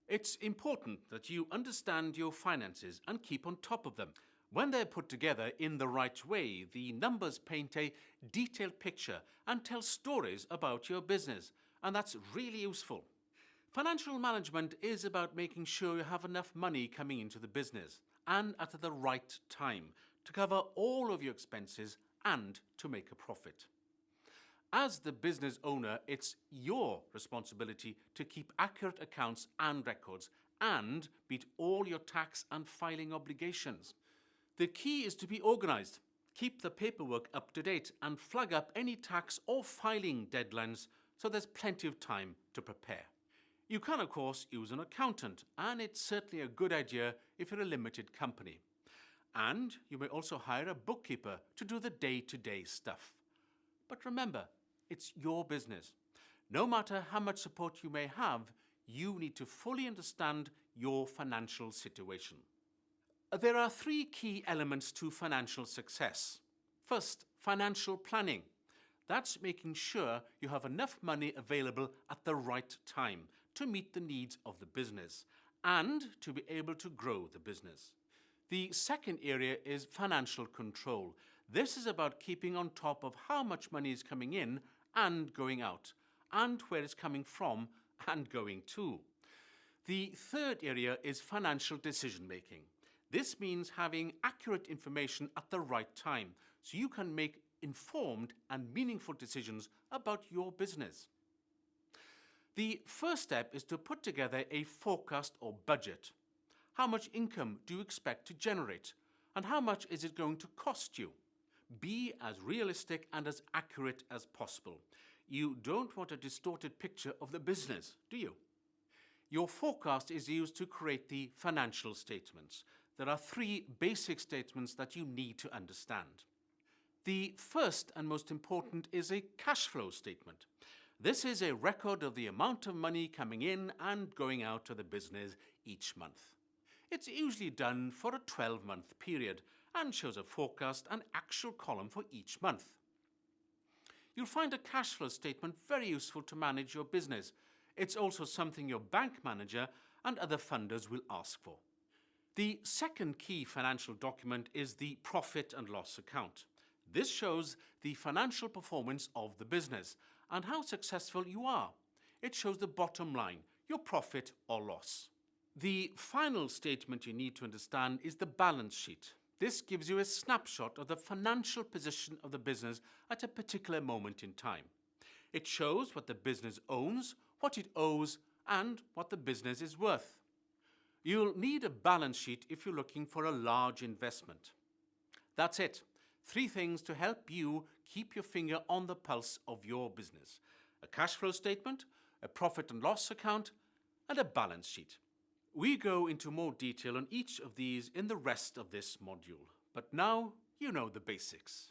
It's important that you understand your finances and keep on top of them. When they're put together in the right way, the numbers paint a detailed picture and tell stories about your business, and that's really useful. Financial management is about making sure you have enough money coming into the business and at the right time to cover all of your expenses and to make a profit. As the business owner, it's your responsibility to keep accurate accounts and records and meet all your tax and filing obligations. The key is to be organized, keep the paperwork up to date and flag up any tax or filing deadlines so there's plenty of time to prepare. You can, of course, use an accountant, and it's certainly a good idea if you're a limited company. And you may also hire a bookkeeper to do the day-to-day stuff. But remember, it's your business. No matter how much support you may have, you need to fully understand your financial situation. There are 3 key elements to financial success. First, financial planning. That's making sure you have enough money available at the right time to meet the needs of the business and to be able to grow the business. The second area is financial control. This is about keeping on top of how much money is coming in and going out, and where it's coming from and going to. The third area is financial decision making. This means having accurate information at the right time so you can make informed and meaningful decisions about your business. The first step is to put together a forecast or budget. How much income do you expect to generate, and how much is it going to cost you? Be as realistic and as accurate as possible. You don't want a distorted picture of the business, do you? Your forecast is used to create the financial statements. There are 3 basic statements that you need to understand. The first and most important is a cash flow statement. This is a record of the amount of money coming in and going out to the business each month. It's usually done for a 12-month period and shows a forecast and actual column for each month. You'll find a cash flow statement very useful to manage your business. It's also something your bank manager and other funders will ask for. The second key financial document is the profit and loss account. This shows the financial performance of the business and how successful you are. It shows the bottom line, your profit or loss. The final statement you need to understand is the balance sheet. This gives you a snapshot of the financial position of the business at a particular moment in time. It shows what the business owns, what it owes, and what the business is worth. You'll need a balance sheet if you're looking for a large investment. That's it. 3 things to help you keep your finger on the pulse of your business: a cash flow statement, a profit and loss account, and a balance sheet. We go into more detail on each of these in the rest of this module, but now you know the basics.